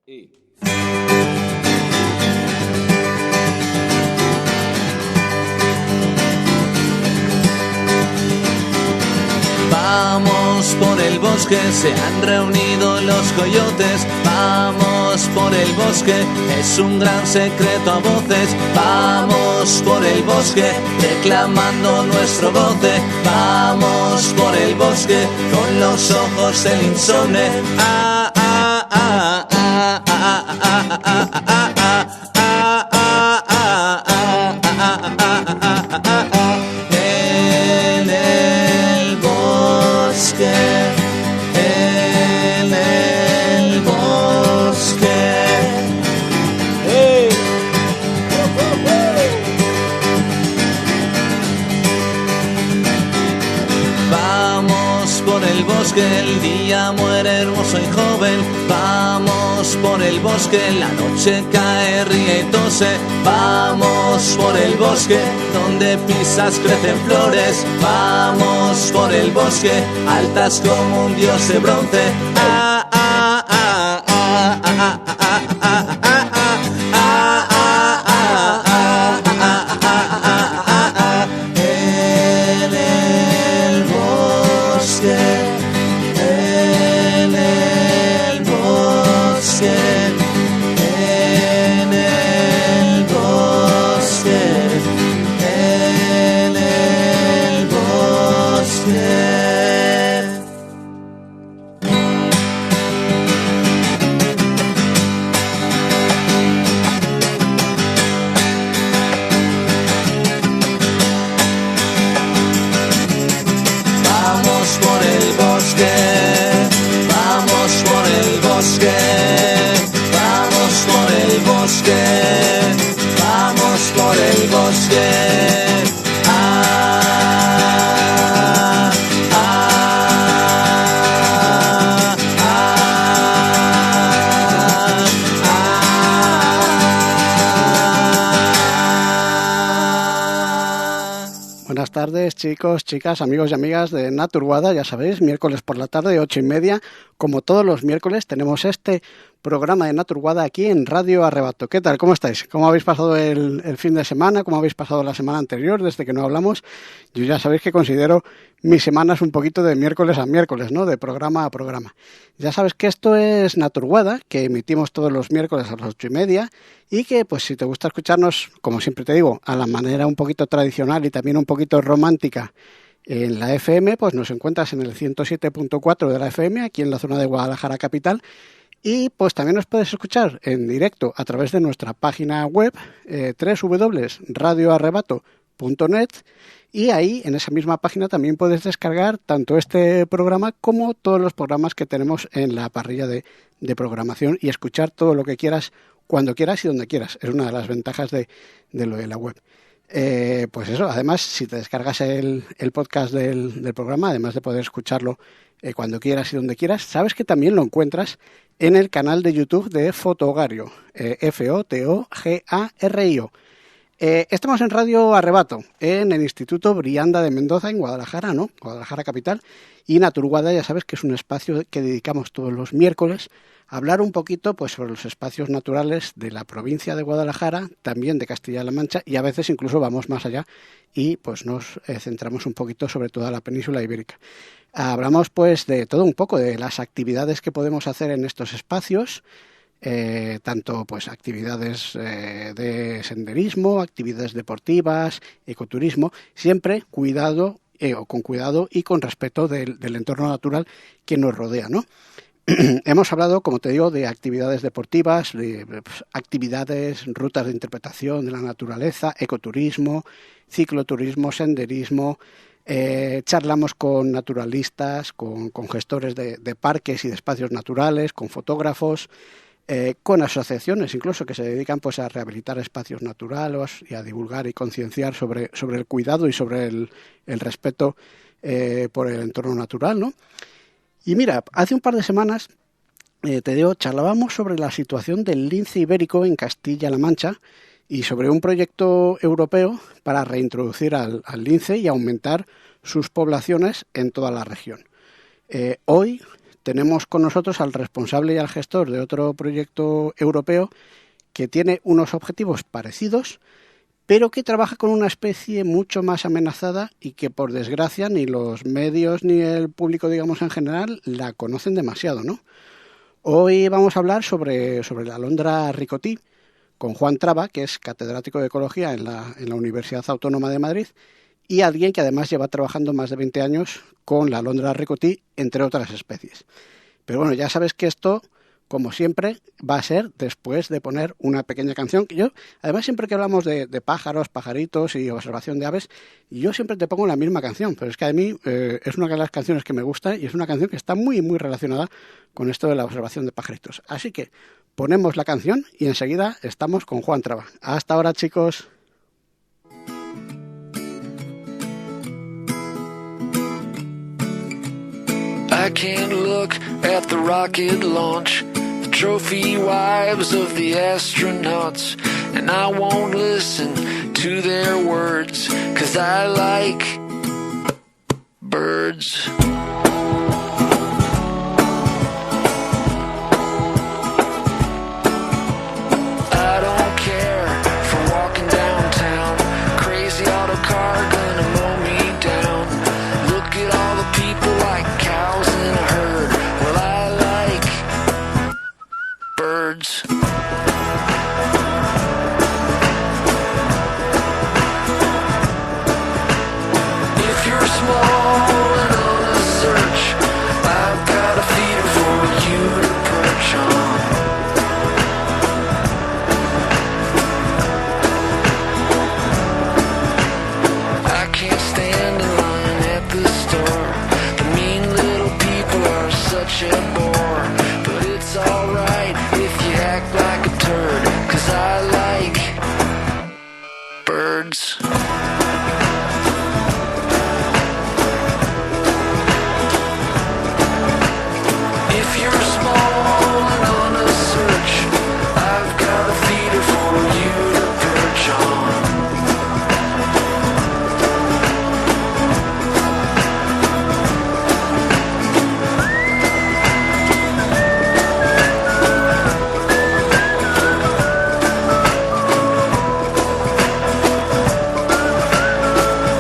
Vamos por el bosque, se han reunido los coyotes. Vamos por el bosque, es un gran secreto a voces. Vamos por el bosque, declamando nuestro goce. Vamos por el bosque, con los ojos del insomne. Ah, ah, ah, ah, ah, ah, ah, ah, ah, ah, ah. El día muere hermoso y joven. Vamos por el bosque, la noche cae, ríe y tose. Vamos por el bosque, donde pisas crecen flores. Vamos por el bosque, altas como un dios de bronce. Ah, ah, ah, ah, ah, ah, ah, ah, ah, ah. Buenas tardes, chicos, chicas, amigos y amigas de Naturguada. Ya sabéis, miércoles por la tarde, 8:30. Como todos los miércoles, tenemos este programa de Naturguada aquí en Radio Arrebato. ¿Qué tal? ¿Cómo estáis? ¿Cómo habéis pasado el fin de semana? ¿Cómo habéis pasado la semana anterior desde que no hablamos? Yo ya sabéis que considero mis semanas un poquito de miércoles a miércoles, ¿no? De programa a programa. Ya sabes que esto es Naturguada, que emitimos todos los miércoles a las 8:30 y que, pues, si te gusta escucharnos, como siempre te digo, a la manera un poquito tradicional y también un poquito romántica en la FM, pues nos encuentras en el 107.4 de la FM, aquí en la zona de Guadalajara capital. Y pues también nos puedes escuchar en directo a través de nuestra página web www.radioarrebato.net, y ahí en esa misma página también puedes descargar tanto este programa como todos los programas que tenemos en la parrilla de programación y escuchar todo lo que quieras, cuando quieras y donde quieras. Es una de las ventajas de lo de la web. Pues eso, además, si te descargas el podcast del programa, además de poder escucharlo cuando quieras y donde quieras, sabes que también lo encuentras en el canal de YouTube de Fotogario, Fotogario. Estamos en Radio Arrebato, en el Instituto Brianda de Mendoza, en Guadalajara, ¿no? Guadalajara capital. Y Naturguada, ya sabes que es un espacio que dedicamos todos los miércoles a hablar un poquito, pues, sobre los espacios naturales de la provincia de Guadalajara, también de Castilla-La Mancha, y a veces incluso vamos más allá y pues nos centramos un poquito sobre toda la península ibérica. Hablamos pues de todo un poco, de las actividades que podemos hacer en estos espacios, tanto pues actividades de senderismo, actividades deportivas, ecoturismo, siempre con cuidado y con respeto del entorno natural que nos rodea, ¿no? Hemos hablado, como te digo, de actividades deportivas, de actividades, rutas de interpretación de la naturaleza, ecoturismo, cicloturismo, senderismo. Charlamos con naturalistas, con gestores de parques y de espacios naturales, con fotógrafos, con asociaciones incluso que se dedican pues a rehabilitar espacios naturales y a divulgar y concienciar sobre el cuidado y sobre el respeto por el entorno natural, ¿no? Y mira, hace un par de semanas, charlábamos sobre la situación del lince ibérico en Castilla-La Mancha y sobre un proyecto europeo para reintroducir al lince y aumentar sus poblaciones en toda la región. Hoy tenemos con nosotros al responsable y al gestor de otro proyecto europeo que tiene unos objetivos parecidos, pero que trabaja con una especie mucho más amenazada y que, por desgracia, ni los medios ni el público, digamos, en general, la conocen demasiado, ¿no? Hoy vamos a hablar sobre la alondra ricotí con Juan Traba, que es catedrático de Ecología en la Universidad Autónoma de Madrid y alguien que además lleva trabajando más de 20 años con la alondra ricotí, entre otras especies. Pero bueno, ya sabes que esto, como siempre, va a ser después de poner una pequeña canción. Que yo, además, siempre que hablamos de pájaros, pajaritos y observación de aves, yo siempre te pongo la misma canción, pero es que a mí es una de las canciones que me gusta y es una canción que está muy, muy relacionada con esto de la observación de pajaritos. Así que ponemos la canción y enseguida estamos con Juan Traba. Hasta ahora, chicos. I can't look at the rocket launch, the trophy wives of the astronauts, and I won't listen to their words, 'cause I like birds. I don't care for walking downtown, crazy auto car gonna mow me down. Look at all the people like cows in a herd. Well, I like birds. If you're small and on a search, I've got a feeder for you to perch on. I can't stand in line at the store. The mean little people are such a bore. But it's alright if you act like a turd, 'cause I like birds. If you're small and on a search, I've got a feeder for you to perch on.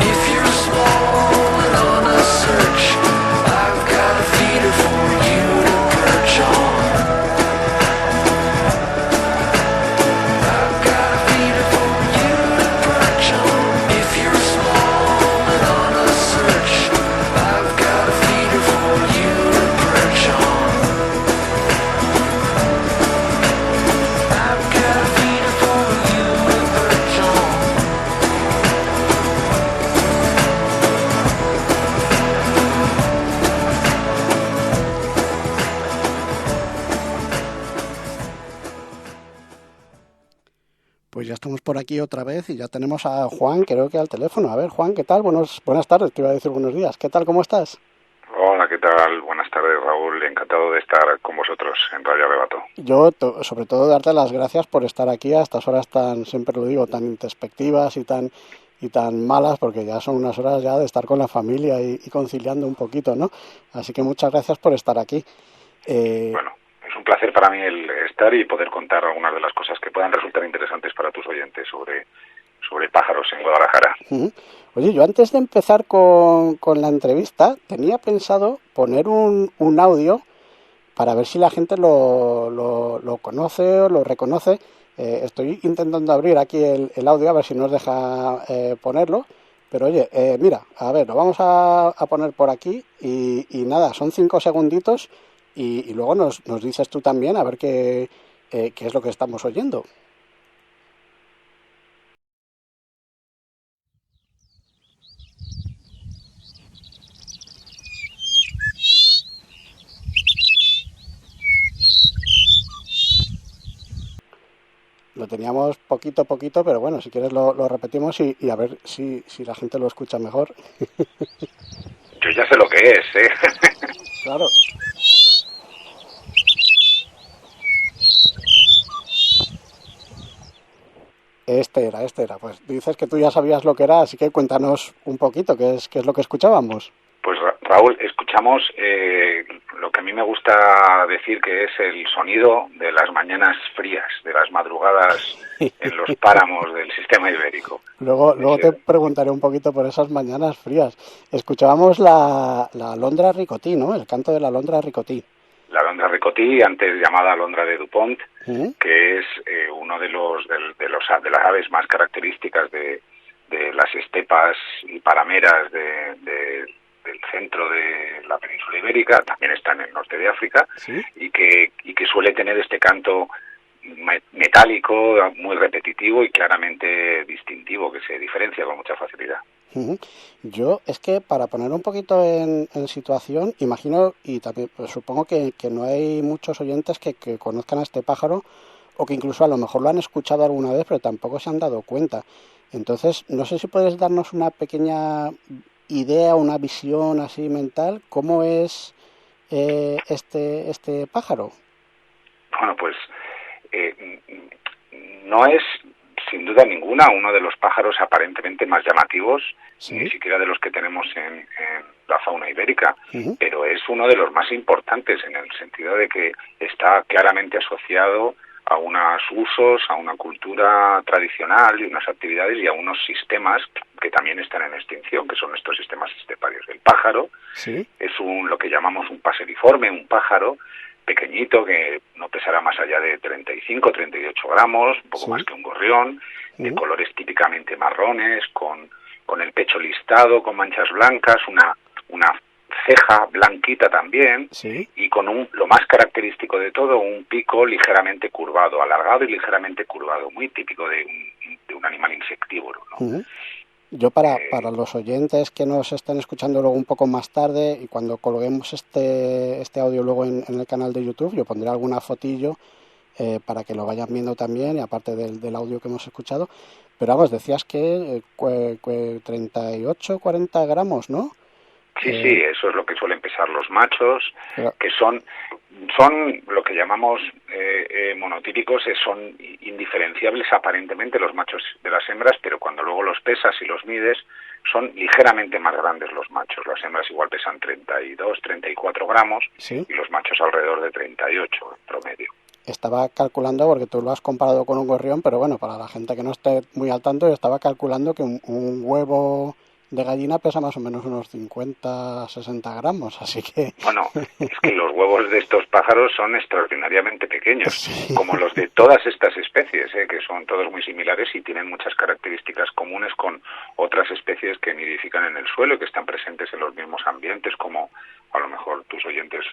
If you're small and on a search, I've got a feeder for you to perch on. I've got a feeder for you to perch on. If you're small and on a search, I've got a feeder for you to perch on. I've got a feeder for you to perch on. Pues ya estamos por aquí otra vez y ya tenemos a Juan, creo que al teléfono. A ver, Juan, ¿qué tal? Buenas tardes, te iba a decir buenos días. ¿Qué tal? ¿Cómo estás? Hola, ¿qué tal? Buenas tardes, Raúl. Encantado de estar con vosotros en Radio Arrebato. Yo, sobre todo, darte las gracias por estar aquí a estas horas tan, siempre lo digo, tan introspectivas y tan malas, porque ya son unas horas ya de estar con la familia y conciliando un poquito, ¿no? Así que muchas gracias por estar aquí. Bueno, es un placer para mí el estar y poder contar algunas de las cosas que puedan resultar interesantes para tus oyentes sobre pájaros en Guadalajara. Uh-huh. Oye, yo antes de empezar con la entrevista tenía pensado poner un audio para ver si la gente lo conoce o lo reconoce. Estoy intentando abrir aquí el audio a ver si nos deja ponerlo. Pero oye, mira, a ver, lo vamos a poner por aquí y nada, son 5 segunditos y luego nos dices tú también a ver qué es lo que estamos oyendo. Lo teníamos poquito a poquito, pero bueno, si quieres lo repetimos y a ver si la gente lo escucha mejor. Yo ya sé lo que es, ¿eh? Claro. Este era. Pues dices que tú ya sabías lo que era, así que cuéntanos un poquito qué es lo que escuchábamos. Pues Raúl, escuchamos lo que a mí me gusta decir que es el sonido de las mañanas frías, de las madrugadas en los páramos del sistema ibérico. Luego te preguntaré un poquito por esas mañanas frías. Escuchábamos la alondra ricotí, ¿no? El canto de la alondra ricotí. La alondra ricotí, antes llamada alondra de Dupont, ¿Mm? que es uno de las aves más características de las estepas y parameras del centro de la península ibérica, también está en el norte de África, ¿Sí? y que suele tener este canto metálico, muy repetitivo y claramente distintivo, que se diferencia con mucha facilidad. Ujú. Yo es que para poner un poquito en situación, imagino y también pues, supongo que no hay muchos oyentes que conozcan a este pájaro o que incluso a lo mejor lo han escuchado alguna vez pero tampoco se han dado cuenta. Entonces, no sé si puedes darnos una pequeña idea, una visión así mental, ¿cómo es este pájaro? Bueno, pues no es sin duda ninguna uno de los pájaros aparentemente más llamativos, ¿Sí? ni siquiera de los que tenemos en la fauna ibérica, Uh-huh. pero es uno de los más importantes en el sentido de que está claramente asociado a unos usos, a una cultura tradicional y unas actividades y a unos sistemas que también están en extinción, que son estos sistemas esteparios. El pájaro ¿Sí? es lo que llamamos un paseriforme, un pájaro pequeñito que no pesará más allá de 35, 38 gramos, un poco Sí. más que un gorrión, de Uh-huh. colores típicamente marrones, con el pecho listado, con manchas blancas, una ceja blanquita también, ¿Sí? y con lo más característico de todo, un pico ligeramente curvado, alargado y ligeramente curvado, muy típico de un animal insectívoro, ¿no? Uh-huh. Yo para los oyentes que nos estén escuchando luego un poco más tarde y cuando colguemos este audio luego en el canal de YouTube, yo pondré alguna fotillo para que lo vayan viendo también y aparte del audio que hemos escuchado. Pero vamos, decías que 38, 40 gramos, ¿no? Sí, eso es lo que suelen pesar los machos, Pero, que son lo que llamamos monotípicos, son indiferenciables aparentemente los machos de las hembras, pero cuando luego los pesas y los mides, son ligeramente más grandes los machos. Las hembras igual pesan 32, 34 gramos sí, y los machos alrededor de 38 en promedio. estaba calculando, porque tú lo has comparado con un gorrión, pero bueno, para la gente que no esté muy al tanto, yo estaba calculando que un huevo de gallina pesa más o menos unos 50, 60 gramos, así que... Bueno, es que los huevos de estos pájaros son extraordinariamente pequeños, Sí. como los de todas estas especies, que son todos muy similares y tienen muchas características comunes con otras especies que nidifican en el suelo y que están presentes en los mismos ambientes, como a lo mejor tus oyentes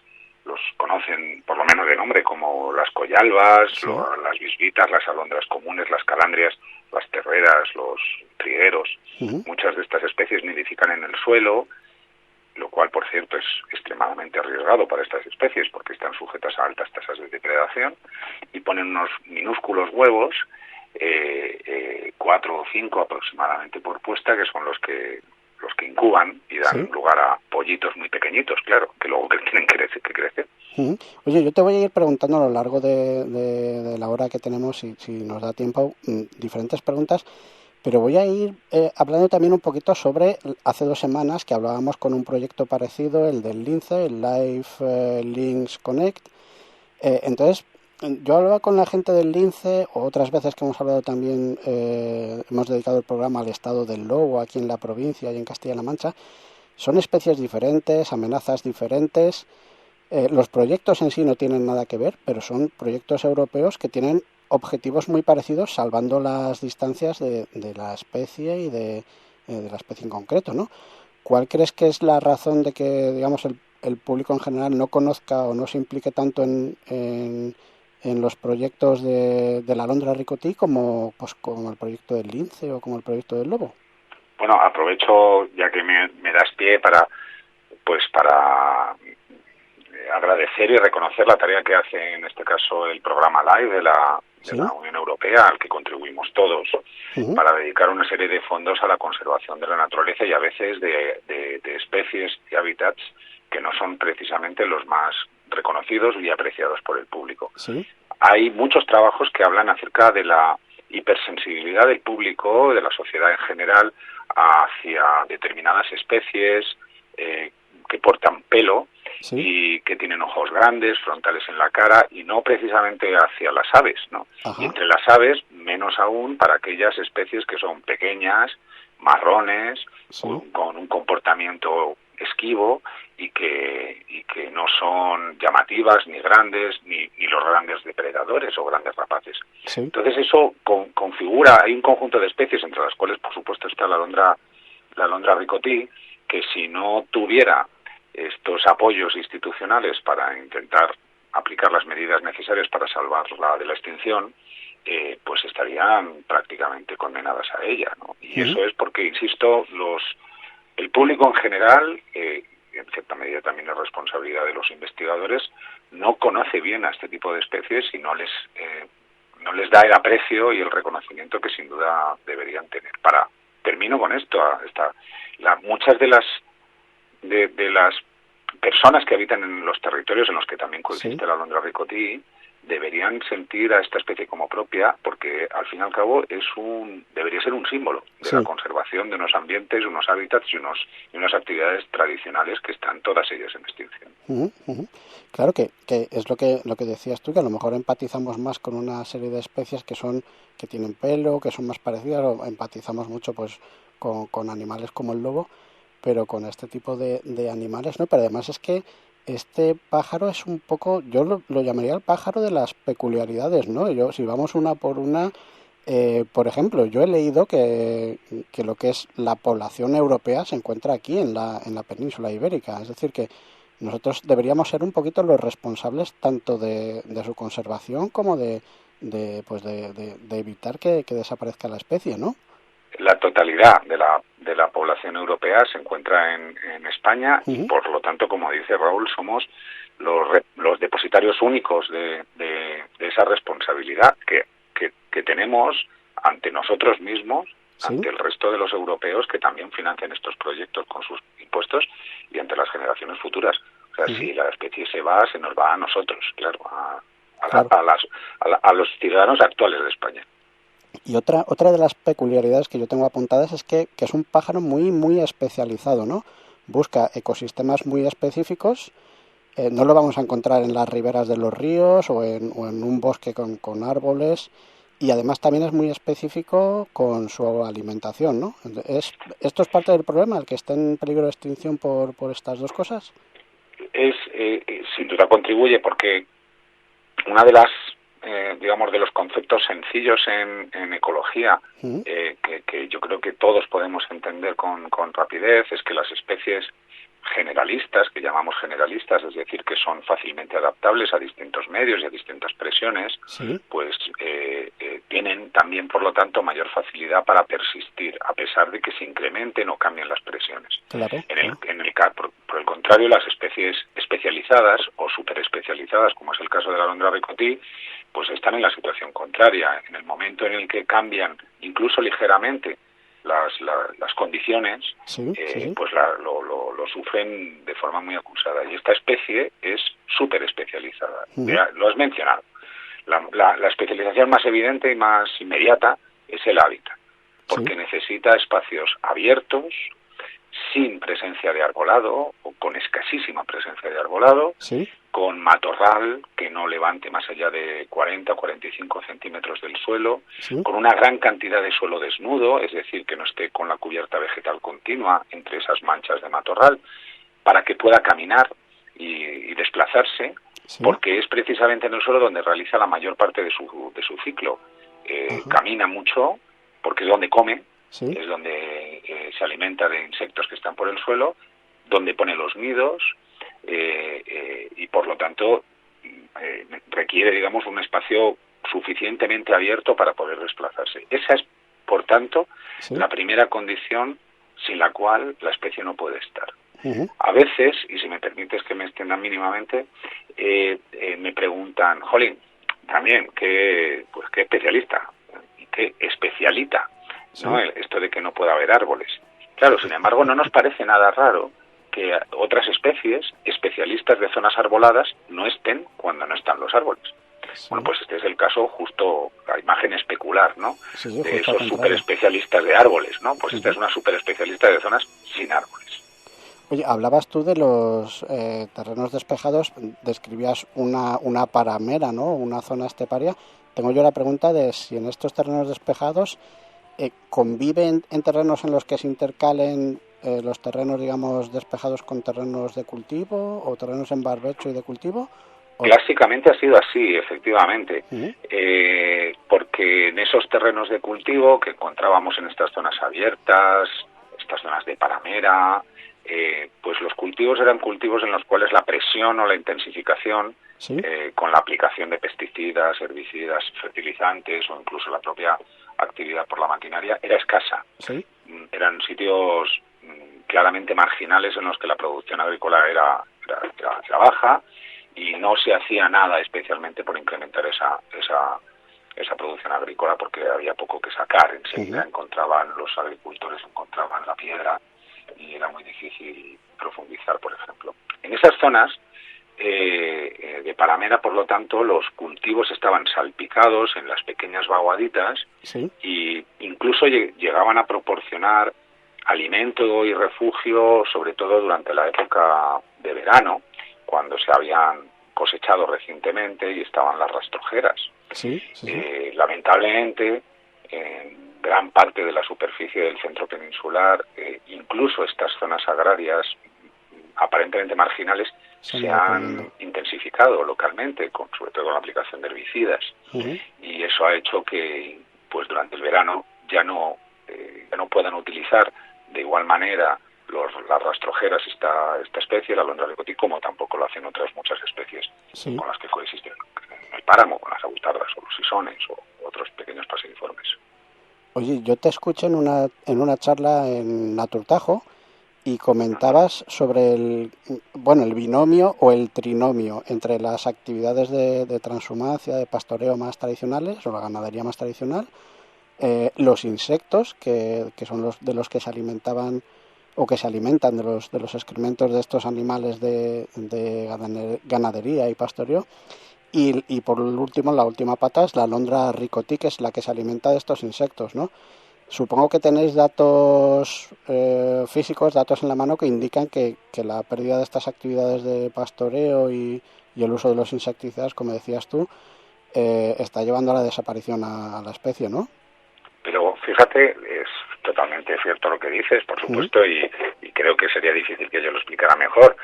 los conocen por lo menos de nombre, como las collalbas, Sí. las bisbitas, las alondras comunes, las calandrias, las terreras, los trigueros. Uh-huh. Muchas de estas especies nidifican en el suelo, lo cual, por cierto, es extremadamente arriesgado para estas especies porque están sujetas a altas tasas de depredación y ponen unos minúsculos huevos, 4 o 5 aproximadamente por puesta, que son los que incuban y dan Sí. lugar a pollitos muy pequeñitos, claro, que luego tienen que crecer. Uh-huh. Oye, yo te voy a ir preguntando a lo largo de la hora que tenemos, si nos da tiempo, diferentes preguntas, pero voy a ir hablando también un poquito sobre, hace 2 semanas que hablábamos con un proyecto parecido, el del Lince, el Life Links Connect. Entonces, yo hablaba con la gente del Lince, o otras veces que hemos hablado también, hemos dedicado el programa al estado del lobo aquí en la provincia y en Castilla-La Mancha. Son especies diferentes, amenazas diferentes. Los proyectos en sí no tienen nada que ver, pero son proyectos europeos que tienen objetivos muy parecidos, salvando las distancias de la especie y de la especie en concreto, ¿no? ¿Cuál crees que es la razón de que, digamos, el público en general no conozca o no se implique tanto en los proyectos de la alondra ricotí como el proyecto del lince o como el proyecto del lobo? Bueno, aprovecho, ya que me das pie, para agradecer y reconocer la tarea que hace en este caso el programa LIFE de la Unión Europea, al que contribuimos todos, Uh-huh. para dedicar una serie de fondos a la conservación de la naturaleza y a veces de especies y hábitats que no son precisamente los más reconocidos y apreciados por el público. Sí. Hay muchos trabajos que hablan acerca de la hipersensibilidad del público, de la sociedad en general, hacia determinadas especies que portan pelo Sí. y que tienen ojos grandes, frontales en la cara, y no precisamente hacia las aves, ¿no? Ajá. Y entre las aves, menos aún para aquellas especies que son pequeñas, marrones, Sí. con un comportamiento esquivo y que no son llamativas ni grandes ni los grandes depredadores o grandes rapaces. Sí. Entonces eso configura, hay un conjunto de especies entre las cuales por supuesto está la alondra ricotí, que si no tuviera estos apoyos institucionales para intentar aplicar las medidas necesarias para salvarla de la extinción, pues estarían prácticamente condenadas a ella, ¿no? Y eso es porque, insisto, el público en general, en cierta medida también es responsabilidad de los investigadores, no conoce bien a este tipo de especies y no les da el aprecio y el reconocimiento que sin duda deberían tener. Termino con esto. Muchas de las personas que habitan en los territorios en los que también coexiste la alondra ricotí deberían sentir a esta especie como propia, porque al fin y al cabo debería ser un símbolo de la conservación de unos ambientes, unos hábitats y unas actividades tradicionales que están todas ellas en extinción. Claro que es lo que decías tú, que a lo mejor empatizamos más con una serie de especies que tienen pelo, que son más parecidas, o empatizamos mucho pues con animales como el lobo, pero con este tipo de animales no. Pero además es que este pájaro es un poco, yo lo llamaría el pájaro de las peculiaridades, ¿no? Si vamos una por una, por ejemplo, yo he leído que lo que es la población europea se encuentra aquí en la península ibérica, es decir que nosotros deberíamos ser un poquito los responsables tanto de su conservación como de evitar que desaparezca la especie, ¿no? La totalidad de la población europea se encuentra en España y por lo tanto, como dice Raúl, somos los depositarios únicos de esa responsabilidad que tenemos ante nosotros mismos, ante el resto de los europeos que también financian estos proyectos con sus impuestos y ante las generaciones futuras. O sea, si la especie se nos va a nosotros, claro, a los ciudadanos actuales de España. Y otra de las peculiaridades que yo tengo apuntadas es que es un pájaro muy, muy especializado, ¿no? Busca ecosistemas muy específicos, no lo vamos a encontrar en las riberas de los ríos o en un bosque con árboles, y además también es muy específico con su alimentación, ¿no? ¿Esto es parte del problema, el que esté en peligro de extinción por estas dos cosas? Sin duda contribuye, porque una de las de los conceptos sencillos en ecología que yo creo que todos podemos entender con rapidez es que las especies generalistas, que llamamos generalistas, es decir, que son fácilmente adaptables a distintos medios y a distintas presiones, pues tienen también, por lo tanto, mayor facilidad para persistir, a pesar de que se incrementen o cambien las presiones. Claro. Por el contrario, las especies especializadas o superespecializadas, como es el caso de la alondra ricotí, pues están en la situación contraria. En el momento en el que cambian, incluso ligeramente, las condiciones, pues lo sufren de forma muy acusada. Y esta especie es súper especializada. Lo has mencionado. La especialización más evidente y más inmediata es el hábitat, porque necesita espacios abiertos, sin presencia de arbolado o con escasísima presencia de arbolado, con matorral que no levante más allá de 40 o 45 centímetros del suelo, con una gran cantidad de suelo desnudo, es decir, que no esté con la cubierta vegetal continua entre esas manchas de matorral, para que pueda caminar y desplazarse, porque es precisamente en el suelo donde realiza la mayor parte de su ciclo. Camina mucho, porque es donde come, es donde se alimenta de insectos que están por el suelo, donde pone los nidos, y por lo tanto requiere, digamos, un espacio suficientemente abierto para poder desplazarse. Esa es, por tanto, la primera condición sin la cual la especie no puede estar. A veces, y si me permites que me extienda mínimamente, me preguntan, jolín, también, ¿qué especialista? ¿Qué especialita? ¿No? Esto de que no pueda haber árboles. Claro, sin embargo, no nos parece nada raro que otras especies, especialistas de zonas arboladas, no estén cuando no están los árboles. Bueno, pues este es el caso justo, la imagen especular, ¿no? De esos superespecialistas de árboles, ¿no? Pues esta es una superespecialista de zonas sin árboles. Oye, hablabas tú de los terrenos despejados, describías una paramera, ¿no? Una zona esteparia. Tengo yo la pregunta de si en estos terrenos despejados conviven en terrenos en los que se intercalen los terrenos, digamos, despejados con terrenos de cultivo o terrenos en barbecho y de cultivo. Clásicamente ha sido así, efectivamente, porque en esos terrenos de cultivo que encontrábamos en estas zonas abiertas, estas zonas de paramera, pues los cultivos eran cultivos en los cuales la presión o la intensificación, con la aplicación de pesticidas, herbicidas, fertilizantes o incluso la propia actividad por la maquinaria, era escasa. ¿Sí? Eran sitios claramente marginales en los que la producción agrícola era baja y no se hacía nada especialmente por incrementar esa producción agrícola porque había poco que sacar. Enseguida los agricultores encontraban la piedra y era muy difícil profundizar, por ejemplo. En esas zonas de paramera, por lo tanto, los cultivos estaban salpicados en las pequeñas vaguaditas y incluso llegaban a proporcionar alimento y refugio, sobre todo durante la época de verano, cuando se habían cosechado recientemente y estaban las rastrojeras. Lamentablemente, en gran parte de la superficie del centro peninsular, incluso estas zonas agrarias aparentemente marginales, se han intensificado localmente, sobre todo con la aplicación de herbicidas. Y eso ha hecho que pues durante el verano ya no puedan utilizar de igual manera las rastrojeras esta especie, la alondra de cotí, como tampoco lo hacen otras muchas especies con las que coexisten en el páramo, con las agutardas o los sisones o otros pequeños paseriformes. Oye, yo te escuché en una charla en Naturtajo y comentabas sobre el binomio o el trinomio entre las actividades de transhumancia, de pastoreo más tradicionales o la ganadería más tradicional, los insectos que son de los que se alimentaban o que se alimentan de los excrementos de estos animales de ganadería y pastoreo, y por último, la última pata es la alondra ricotí, que es la que se alimenta de estos insectos, ¿no? Supongo que tenéis datos físicos, datos en la mano que indican que la pérdida de estas actividades de pastoreo y el uso de los insecticidas, como decías tú, está llevando a la desaparición a la especie, ¿no? Pero fíjate, es totalmente cierto lo que dices, por supuesto, y creo que sería difícil que yo lo explicara mejor.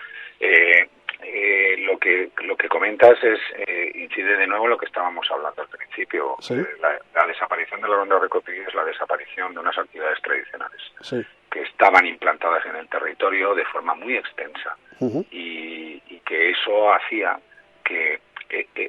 Lo que comentas incide de nuevo en lo que estábamos hablando al principio. La desaparición de la alondra ricotí es la desaparición de unas actividades tradicionales que estaban implantadas en el territorio de forma muy extensa y que eso hacía que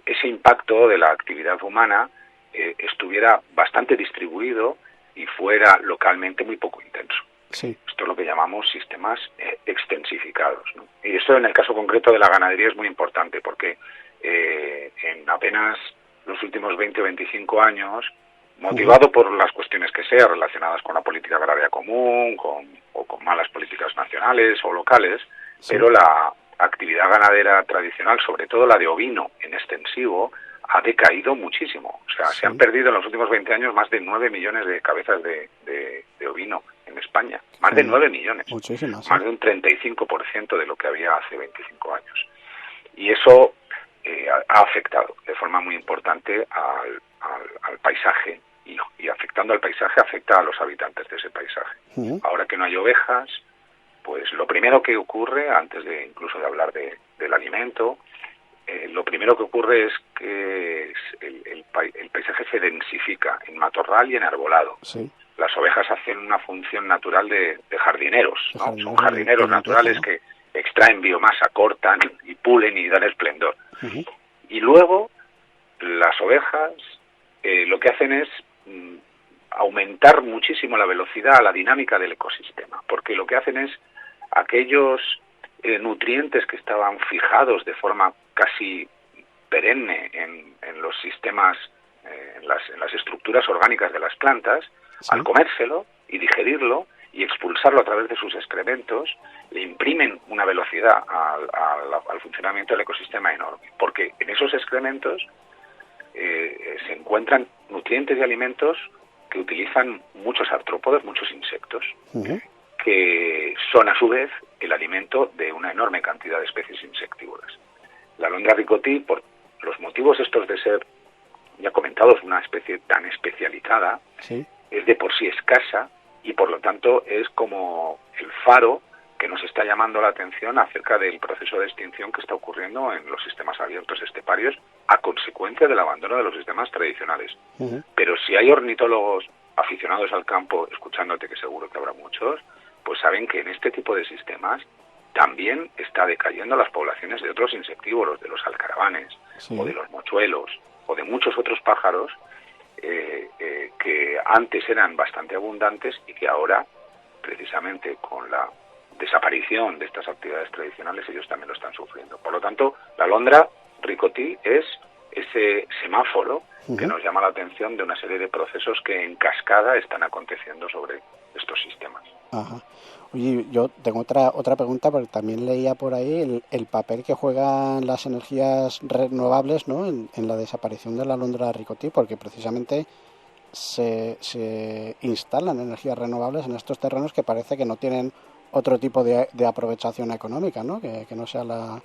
ese impacto de la actividad humana estuviera bastante distribuido y fuera localmente muy poco intenso. Esto es lo que llamamos sistemas extensificados, ¿no? Y eso en el caso concreto de la ganadería es muy importante porque en apenas los últimos 20 o 25 años, motivado por las cuestiones que sean relacionadas con la política agraria común o con malas políticas nacionales o locales, pero la actividad ganadera tradicional, sobre todo la de ovino en extensivo, ha decaído muchísimo. O sea, se han perdido en los últimos 20 años más de 9 millones de cabezas de ovino en España. Más de 9 millones. Muchísimas. Más de un 35% de lo que había hace 25 años. Y eso ha afectado de forma muy importante al paisaje. Y afectando al paisaje, afecta a los habitantes de ese paisaje. Ahora que no hay ovejas, pues lo primero que ocurre, antes de incluso de hablar del alimento, lo primero que ocurre es que el paisaje se densifica en matorral y en arbolado. Las ovejas hacen una función natural de jardineros, ¿no? Son jardineros naturales que extraen biomasa, cortan y pulen y dan esplendor. Y luego las ovejas lo que hacen es aumentar muchísimo la velocidad, la dinámica del ecosistema, porque lo que hacen es aquellos nutrientes que estaban fijados de forma casi perenne en los sistemas, en las estructuras orgánicas de las plantas, al comérselo y digerirlo y expulsarlo a través de sus excrementos, le imprimen una velocidad al funcionamiento del ecosistema enorme, porque en esos excrementos se encuentran nutrientes y alimentos que utilizan muchos artrópodos, muchos insectos, que son a su vez el alimento de una enorme cantidad de especies insectívoras. La alondra ricotí, por los motivos estos de ser, ya comentados, una especie tan especializada, Sí. es de por sí escasa y por lo tanto es como el faro que nos está llamando la atención acerca del proceso de extinción que está ocurriendo en los sistemas abiertos esteparios a consecuencia del abandono de los sistemas tradicionales. Ujú. Pero si hay ornitólogos aficionados al campo escuchándote, que seguro que habrá muchos, pues saben que en este tipo de sistemas también está decayendo las poblaciones de otros insectívoros, de los alcaravanes, Sí. o de los mochuelos, o de muchos otros pájaros que antes eran bastante abundantes y que ahora, precisamente con la desaparición de estas actividades tradicionales, ellos también lo están sufriendo. Por lo tanto, la alondra ricotí es ese semáforo que nos llama la atención de una serie de procesos que en cascada están aconteciendo sobre estos sistemas. Ajá. Oye, yo tengo otra pregunta, porque también leía por ahí el papel que juegan las energías renovables, ¿no? en la desaparición de la alondra ricotí, porque precisamente se instalan energías renovables en estos terrenos que parece que no tienen otro tipo de aprovechación económica, ¿no? Que no sea la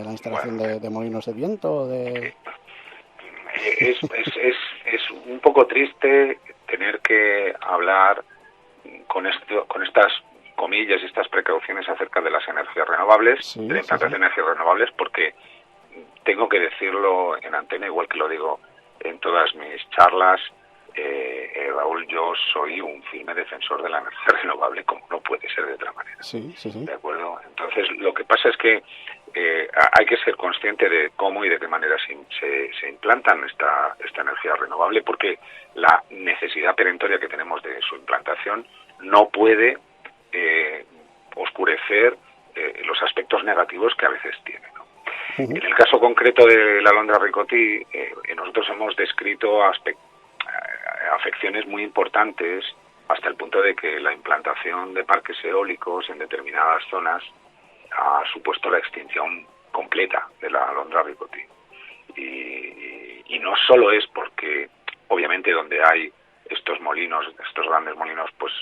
instalación Bueno, de molinos de viento o de... es un poco triste tener que hablar con estas comillas y estas precauciones acerca de las energías renovables, Sí, de la sí, implantación sí. de energías renovables, porque tengo que decirlo en antena, igual que lo digo en todas mis charlas, Raúl, yo soy un firme defensor de la energía renovable, como no puede ser de otra manera. Sí, sí, sí. ¿De acuerdo? Entonces, lo que pasa es que hay que ser consciente de cómo y de qué manera se implantan esta energía renovable, porque la necesidad perentoria que tenemos de su implantación no puede oscurecer los aspectos negativos que a veces tiene, ¿no? Ujú. En el caso concreto de la alondra ricotí, nosotros hemos descrito afecciones muy importantes hasta el punto de que la implantación de parques eólicos en determinadas zonas ha supuesto la extinción completa de la alondra ricotí. Y no solo es porque, obviamente, donde hay estos molinos, estos grandes molinos, pues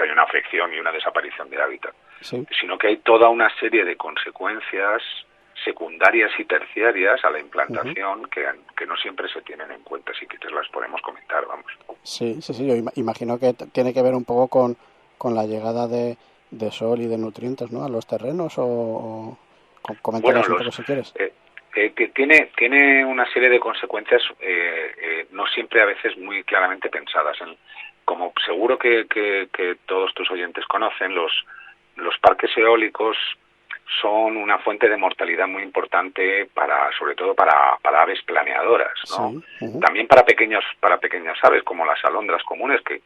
hay una afección y una desaparición de hábitat, Sí. sino que hay toda una serie de consecuencias secundarias y terciarias a la implantación que no siempre se tienen en cuenta. Si quieres las podemos comentar, vamos. Sí, sí, sí, yo imagino que tiene que ver un poco con la llegada de sol y de nutrientes, ¿no? A los terrenos o Bueno, coméntanos un poco si quieres. que tiene una serie de consecuencias no siempre a veces muy claramente pensadas. Como seguro que todos tus oyentes conocen, los parques eólicos son una fuente de mortalidad muy importante sobre todo para aves planeadoras, ¿no? Sí. Ujú. También para pequeñas aves como las alondras comunes que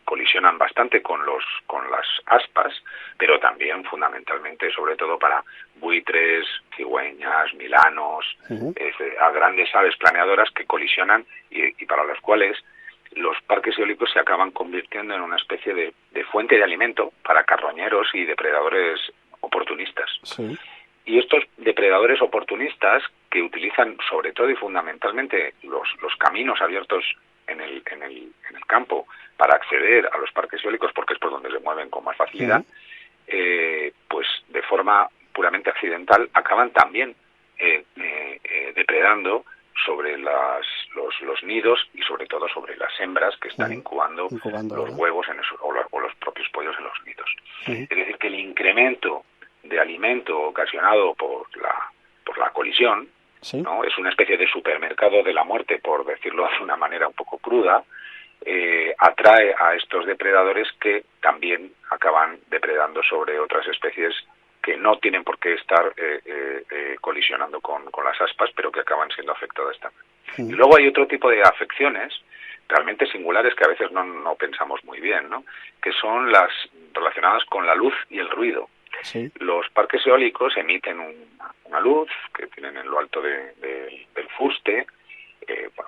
colisionan bastante con las aspas, pero también fundamentalmente, sobre todo para buitres, cigüeñas, milanos, Ujú. a grandes aves planeadoras que colisionan y para las cuales los parques eólicos se acaban convirtiendo en una especie de fuente de alimento para carroñeros y depredadores oportunistas. Sí. Y estos depredadores oportunistas que utilizan sobre todo y fundamentalmente los caminos abiertos en el campo para acceder a los parques eólicos, porque es por donde se mueven con más facilidad, pues de forma puramente accidental acaban también depredando sobre los nidos y sobre todo sobre las hembras que están incubando los ¿verdad? huevos o los propios pollos en los nidos. Ujú. Es decir, que el incremento de alimento ocasionado por la colisión, Sí. ¿no? Es una especie de supermercado de la muerte, por decirlo de una manera un poco cruda, atrae a estos depredadores que también acaban depredando sobre otras especies que no tienen por qué estar colisionando con las aspas, pero que acaban siendo afectadas también. Y luego hay otro tipo de afecciones realmente singulares que a veces no pensamos muy bien, ¿no? Que son las relacionadas con la luz y el ruido. Sí. Los parques eólicos emiten una luz que tienen en lo alto del fuste,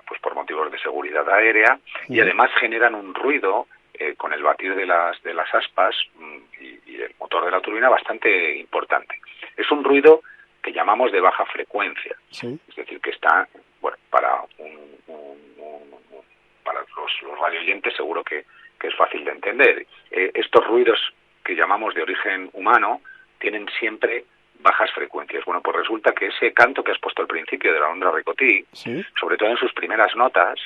pues por motivos de seguridad aérea, y además generan un ruido con el batir de las aspas y el motor de la turbina bastante importante. Es un ruido que llamamos de baja frecuencia, Sí. es decir, que está, bueno, para los radioyentes seguro que que es fácil de entender. Estos ruidos que llamamos de origen humano tienen siempre bajas frecuencias. Bueno, pues resulta que ese canto que has puesto al principio de la alondra ricotí, Sí. sobre todo en sus primeras notas,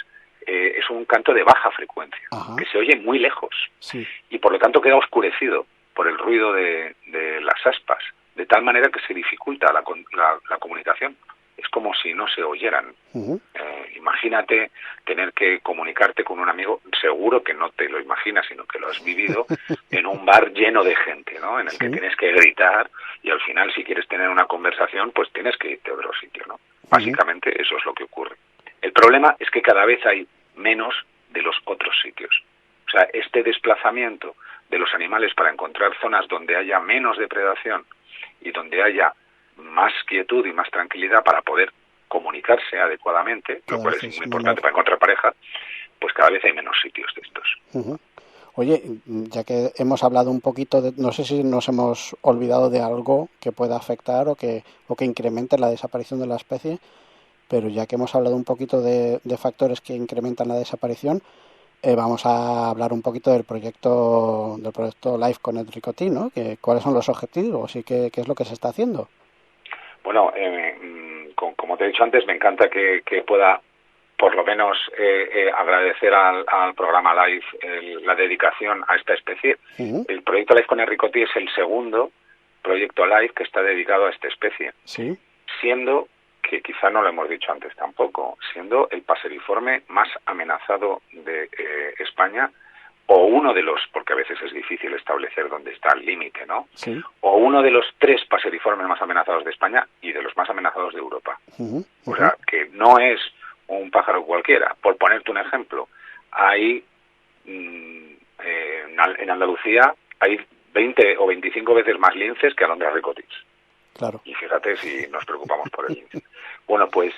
es un canto de baja frecuencia, Ajá. que se oye muy lejos Sí. y por lo tanto queda oscurecido por el ruido de las aspas, de tal manera que se dificulta la comunicación. Es como si no se oyeran. Ujú. Imagínate tener que comunicarte con un amigo, seguro que no te lo imaginas, sino que lo has vivido, en un bar lleno de gente, ¿no? En el que Sí. tienes que gritar y al final, si quieres tener una conversación, pues tienes que irte a otro sitio, ¿no? Básicamente eso es lo que ocurre. El problema es que cada vez hay menos de los otros sitios. O sea, este desplazamiento de los animales para encontrar zonas donde haya menos depredación y donde haya más quietud y más tranquilidad para poder comunicarse adecuadamente, Cada lo cual vez es es muy importante menor. para encontrar pareja, pues cada vez hay menos sitios de estos. Ujú. Oye, ya que hemos hablado un poquito de, no sé si nos hemos olvidado de algo que pueda afectar o que incremente la desaparición de la especie, pero ya que hemos hablado un poquito de factores que incrementan la desaparición, vamos a hablar un poquito del proyecto Life con el Ricotí, ¿no? ¿Cuáles son los objetivos y qué es lo que se está haciendo? Bueno, como te he dicho antes, me encanta que pueda por lo menos agradecer al programa Life la dedicación a esta especie. Ujú. El proyecto Life con el Ricotí es el segundo proyecto Life que está dedicado a esta especie, Sí. siendo, que quizá no lo hemos dicho antes tampoco, siendo el paseriforme más amenazado de España, o uno de los, porque a veces es difícil establecer dónde está el límite, ¿no? Sí. O uno de los 3 paseriformes más amenazados de España y de los más amenazados de Europa. Ujú. O sea, que no es un pájaro cualquiera. Por ponerte un ejemplo, hay en Andalucía hay 20 o 25 veces más linces que alondras ricotis. Claro. Y fíjate si nos preocupamos por el lince. Bueno, pues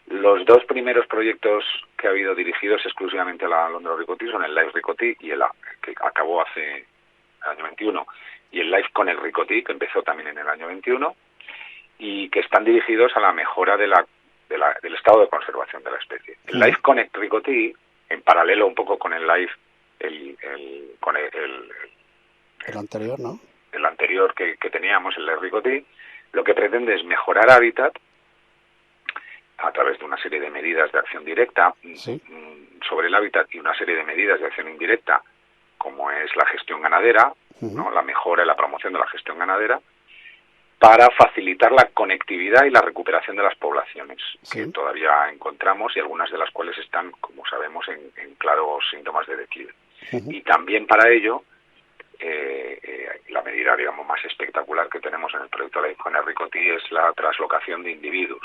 los 2 primeros proyectos que ha habido dirigidos exclusivamente a la alondra ricotí son el Life Ricotí y el que acabó hace el año 21, y el Life con el Ricotí, que empezó también en el año 21, y que están dirigidos a la mejora del estado de conservación de la especie. El Life con el Ricotí, en paralelo un poco con el Life, con El anterior, ¿no? el anterior que teníamos, el Life Ricotí, lo que pretende es mejorar hábitat a través de una serie de medidas de acción directa Sí. sobre el hábitat y una serie de medidas de acción indirecta, como es la gestión ganadera, ¿no? La mejora y la promoción de la gestión ganadera, para facilitar la conectividad y la recuperación de las poblaciones, Sí. que todavía encontramos y algunas de las cuales están, como sabemos, en claros síntomas de declive. Y también para ello, la medida, digamos, más espectacular que tenemos en el proyecto Life con el Ricotí es la traslocación de individuos.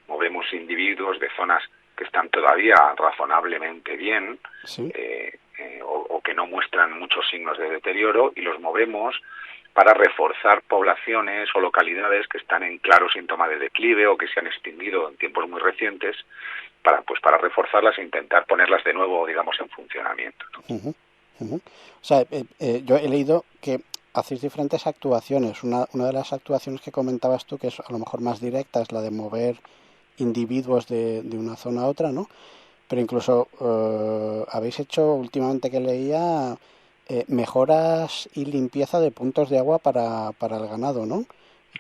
Movemos individuos de zonas que están todavía razonablemente bien, Sí. o que no muestran muchos signos de deterioro, y los movemos para reforzar poblaciones o localidades que están en claro síntoma de declive o que se han extinguido en tiempos muy recientes, para reforzarlas e intentar ponerlas de nuevo, digamos, en funcionamiento, ¿no? O sea, yo he leído que hacéis diferentes actuaciones. Una de las actuaciones que comentabas tú, que es a lo mejor más directa, es la de mover individuos de una zona a otra, ¿no? Pero incluso habéis hecho, últimamente que leía, mejoras y limpieza de puntos de agua para el ganado, ¿no?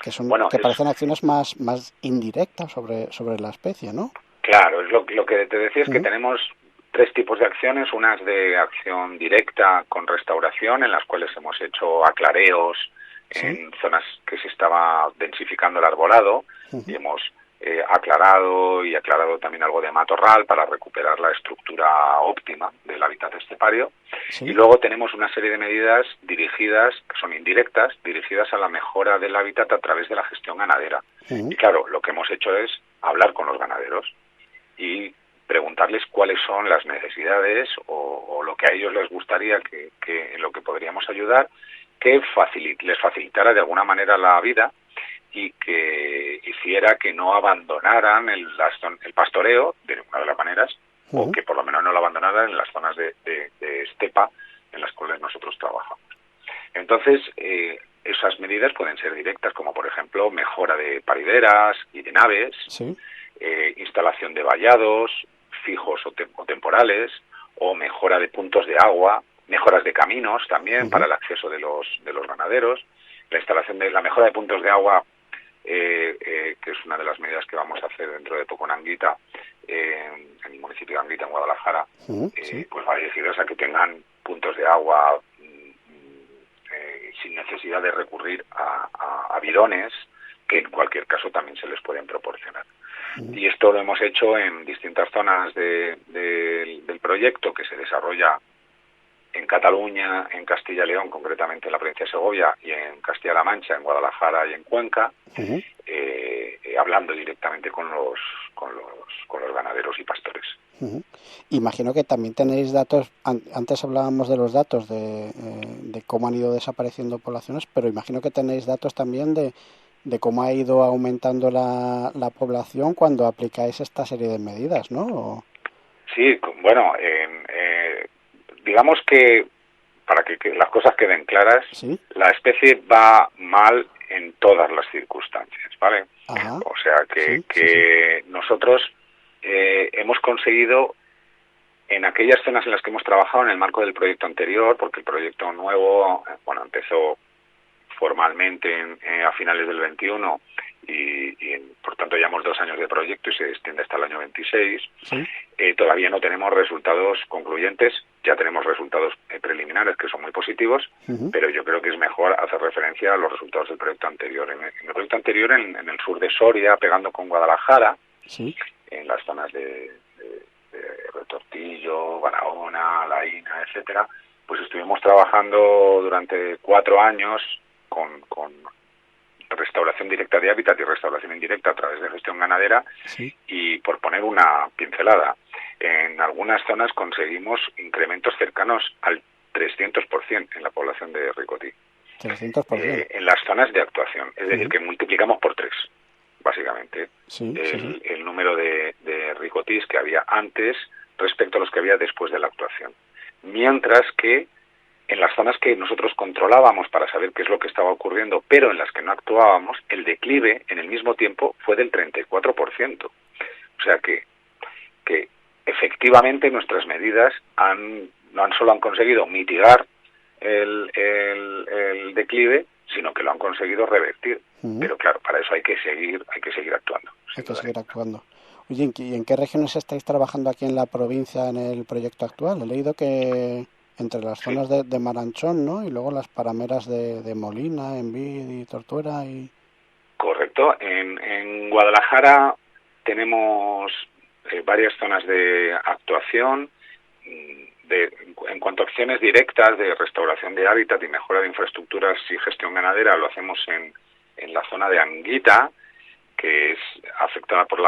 Que son, Bueno, que parecen acciones más indirectas sobre la especie, ¿no? Claro, es lo que te decía, es que tenemos 3 tipos de acciones, unas de acción directa con restauración, en las cuales hemos hecho aclareos en zonas que se estaba densificando el arbolado, y hemos aclarado también algo de matorral para recuperar la estructura óptima del hábitat estepario. Sí. Y luego tenemos una serie de medidas dirigidas, que son indirectas, dirigidas a la mejora del hábitat a través de la gestión ganadera. Y claro, lo que hemos hecho es hablar con los ganaderos y preguntarles cuáles son las necesidades o lo que a ellos les gustaría que en lo que podríamos ayudar, que les facilitara de alguna manera la vida y que hiciera que no abandonaran el pastoreo de ninguna de las maneras, o que por lo menos no lo abandonaran en las zonas de estepa en las cuales nosotros trabajamos. Entonces, esas medidas pueden ser directas, como por ejemplo mejora de parideras y de naves, Sí. Instalación de vallados fijos o temporales, o mejora de puntos de agua mejoras de caminos también para el acceso de los ganaderos, la instalación de la mejora de puntos de agua, que es una de las medidas que vamos a hacer dentro de poco en Anguita, en el municipio de Anguita, en Guadalajara, pues va dirigidas a que tengan puntos de agua sin necesidad de recurrir a bidones, que en cualquier caso también se les pueden proporcionar. Y esto lo hemos hecho en distintas zonas del proyecto, que se desarrolla en Cataluña, en Castilla y León, concretamente en la provincia de Segovia, y en Castilla-La Mancha, en Guadalajara y en Cuenca, hablando directamente con los ganaderos y pastores. Imagino que también tenéis datos, antes hablábamos de los datos de cómo han ido desapareciendo poblaciones, pero imagino que tenéis datos también de cómo ha ido aumentando la población cuando aplicáis esta serie de medidas, ¿no? Sí, bueno, digamos que para que las cosas queden claras, ¿sí? La especie va mal en todas las circunstancias, ¿vale? Ajá. O sea que nosotros hemos conseguido, en aquellas zonas en las que hemos trabajado en el marco del proyecto anterior, porque el proyecto nuevo, empezó formalmente a finales del 21 y por tanto llevamos 2 años de proyecto y se extiende hasta el año 26. ¿Sí? Todavía no tenemos resultados concluyentes, ya tenemos resultados preliminares que son muy positivos, pero yo creo que es mejor hacer referencia a los resultados del proyecto anterior. En el proyecto anterior, en el sur de Soria, pegando con Guadalajara, ¿sí? En las zonas de Retortillo, Barahona, Laína, etcétera, pues estuvimos trabajando durante 4 años con restauración directa de hábitat y restauración indirecta a través de gestión ganadera. ¿Sí? Y por poner una pincelada, en algunas zonas conseguimos incrementos cercanos al 300% en la población de ricotí. 300%. En las zonas de actuación, es decir, que multiplicamos por 3, básicamente, el número de ricotís que había antes respecto a los que había después de la actuación. Mientras que en las zonas que nosotros controlábamos para saber qué es lo que estaba ocurriendo, pero en las que no actuábamos, el declive en el mismo tiempo fue del 34%. O sea que efectivamente nuestras medidas no solo han conseguido mitigar el declive, sino que lo han conseguido revertir. Pero claro, para eso hay que seguir actuando. Hay que seguir actuando. Oye, ¿y en qué regiones estáis trabajando aquí en la provincia en el proyecto actual? He leído que entre las zonas de Maranchón, ¿no? Y luego las parameras de Molina, Envid y Tortuera. Correcto. En Guadalajara tenemos varias zonas de actuación. En cuanto a acciones directas de restauración de hábitat y mejora de infraestructuras y gestión ganadera, lo hacemos en la zona de Anguita, que es afectada por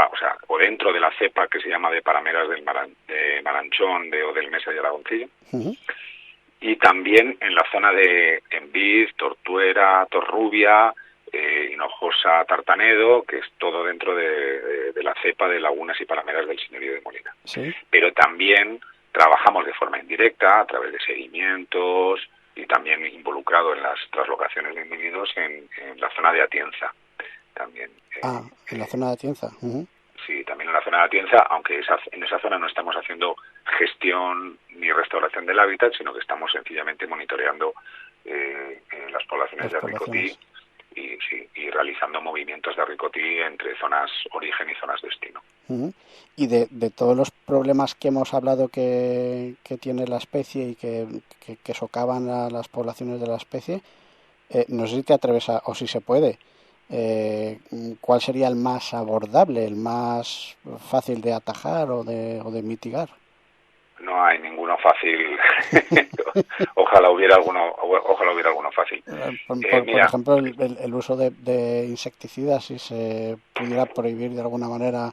o dentro de la cepa que se llama de parameras de Maranchón, o del Mesa y Aragoncillo. Y también en la zona de Envid, Tortuera, Torrubia, Hinojosa, Tartanedo, que es todo dentro de la cepa de lagunas y parameras del señorío de Molina. ¿Sí? Pero también trabajamos de forma indirecta a través de seguimientos y también involucrado en las traslocaciones de individuos en la zona de Atienza. También. En la zona de Atienza. Sí, también en la zona de Atienza, aunque en esa zona no estamos haciendo gestión ni restauración del hábitat, sino que estamos sencillamente monitoreando las poblaciones de ricotí y realizando movimientos de ricotí entre zonas origen y zonas destino. Y de todos los problemas que hemos hablado que tiene la especie y que socavan a las poblaciones de la especie, no sé si te atreves o si se puede, ¿cuál sería el más abordable, el más fácil de atajar o de mitigar? No hay ninguno fácil. Ojalá hubiera alguno fácil. Por ejemplo, el uso de insecticidas, si se pudiera prohibir de alguna manera.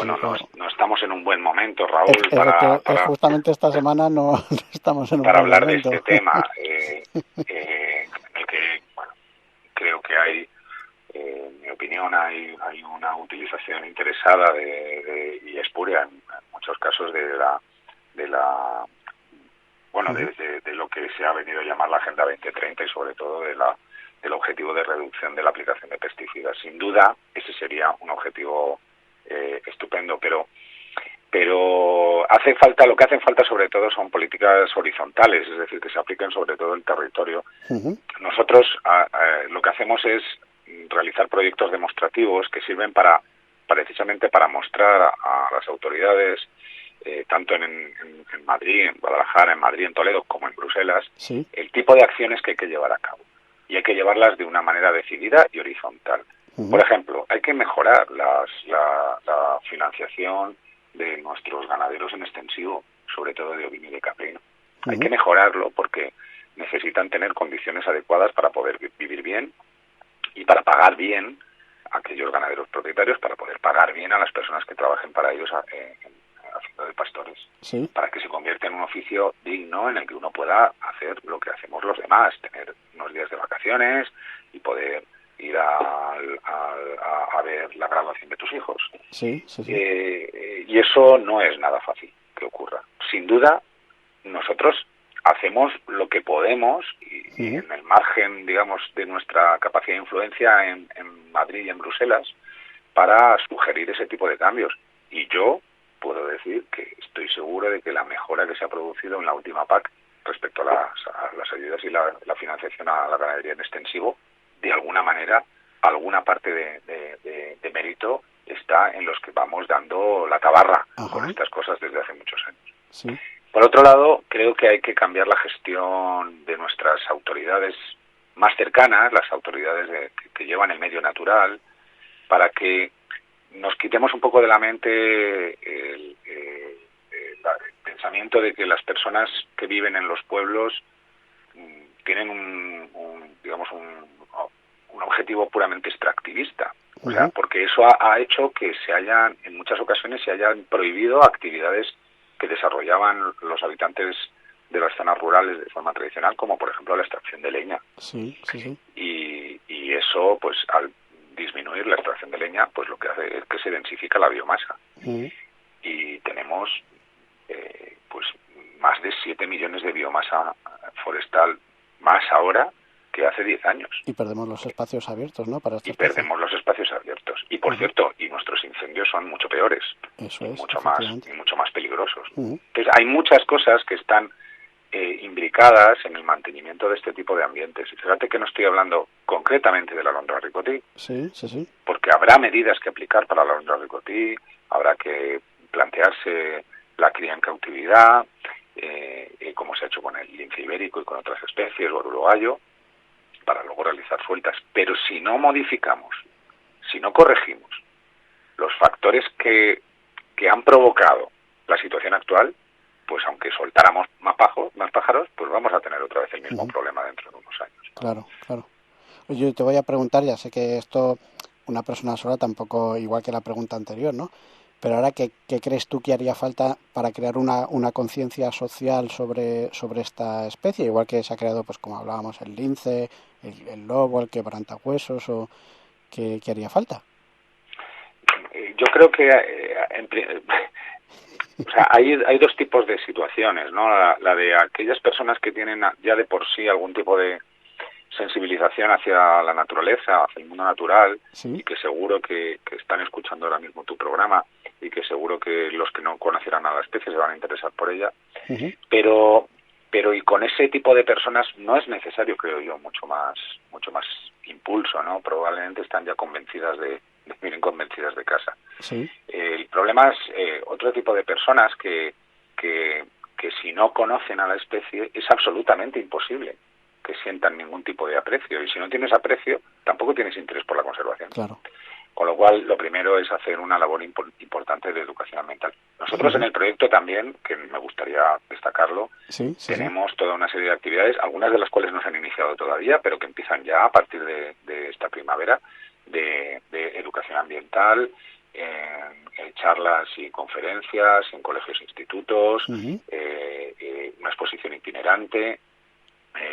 No estamos en un buen momento, Raúl, para justamente esta semana no estamos en un buen momento. Para hablar de este tema, en el que creo que hay, en mi opinión, hay una utilización interesada y espuria en muchos casos de lo que se ha venido a llamar la Agenda 2030 y sobre todo del objetivo de reducción de la aplicación de pesticidas. Sin duda, ese sería un objetivo estupendo, pero lo que hacen falta sobre todo son políticas horizontales, es decir, que se apliquen sobre todo el territorio. Nosotros lo que hacemos es realizar proyectos demostrativos que sirven precisamente para mostrar a las autoridades, tanto en Madrid, en Guadalajara, en Madrid, en Toledo, como en Bruselas, sí, el tipo de acciones que hay que llevar a cabo. Y hay que llevarlas de una manera decidida y horizontal. Por ejemplo, hay que mejorar la financiación de nuestros ganaderos en extensivo, sobre todo de ovino y de caprino. Hay que mejorarlo porque necesitan tener condiciones adecuadas para poder vivir bien y para pagar bien a aquellos ganaderos propietarios, para poder pagar bien a las personas que trabajen para ellos haciendo de pastores, sí, para que se convierta en un oficio digno en el que uno pueda hacer lo que hacemos los demás, tener unos días de vacaciones y poder ir a ver la graduación de tus hijos. sí, sí, sí. Y eso no es nada fácil que ocurra. Sin duda, nosotros hacemos lo que podemos y en el margen, digamos, de nuestra capacidad de influencia en Madrid y en Bruselas para sugerir ese tipo de cambios. Y yo puedo decir que estoy seguro de que la mejora que se ha producido en la última PAC respecto a las ayudas y la financiación a la ganadería en extensivo, de alguna manera, alguna parte de mérito está en los que vamos dando la tabarra con estas cosas desde hace muchos años. Sí. Por otro lado, creo que hay que cambiar la gestión de nuestras autoridades más cercanas, las autoridades que llevan el medio natural, para que nos quitemos un poco de la mente el pensamiento de que las personas que viven en los pueblos tienen un objetivo puramente extractivista. O sea, porque eso ha hecho que en muchas ocasiones se hayan prohibido actividades que desarrollaban los habitantes de las zonas rurales de forma tradicional, como por ejemplo la extracción de leña. Sí, sí, sí. Y eso, pues al disminuir la extracción de leña, pues lo que hace es que se densifica la biomasa. Y tenemos pues más de 7 millones de biomasa forestal más ahora que hace 10 años. Y perdemos los espacios abiertos, ¿no? Y perdemos los espacios abiertos. Y por cierto, y nuestros incendios son mucho peores. Eso es, mucho más peligrosos. Uh-huh. Entonces hay muchas cosas que están imbricadas en el mantenimiento de este tipo de ambientes. Y fíjate que no estoy hablando concretamente de la alondra ricotí, sí, sí, sí, porque habrá medidas que aplicar para la alondra ricotí, habrá que plantearse la cría en cautividad, como se ha hecho con el lince ibérico y con otras especies, o el urogallo, para luego realizar sueltas. Pero si no modificamos, si no corregimos los factores que han provocado la situación actual, pues aunque soltáramos más pájaros, pues vamos a tener otra vez el mismo problema dentro de unos años. Claro, claro. Oye, yo te voy a preguntar, ya sé que esto una persona sola tampoco, igual que la pregunta anterior, ¿no? Pero ahora, ¿qué crees tú que haría falta para crear una conciencia social sobre esta especie? Igual que se ha creado, pues como hablábamos, el lince, el lobo, el quebrantahuesos, o ¿qué haría falta? Yo creo que o sea, hay dos tipos de situaciones, ¿no? La de aquellas personas que tienen ya de por sí algún tipo de sensibilización hacia la naturaleza, hacia el mundo natural, ¿sí? Y que seguro que están escuchando ahora mismo tu programa y que seguro que los que no conocieran a la especie se van a interesar por ella. Uh-huh. Pero y con ese tipo de personas no es necesario, creo yo, mucho más impulso, ¿no? Probablemente están ya vienen convencidas de casa. Sí. El problema es otro tipo de personas que si no conocen a la especie es absolutamente imposible que sientan ningún tipo de aprecio, y si no tienes aprecio tampoco tienes interés por la conservación. Claro. Con lo cual, lo primero es hacer una labor importante de educación ambiental. Nosotros en el proyecto también, que me gustaría destacarlo, tenemos toda una serie de actividades, algunas de las cuales no se han iniciado todavía, pero que empiezan ya a partir de esta primavera, de educación ambiental, en charlas y conferencias, en colegios e institutos, una exposición itinerante,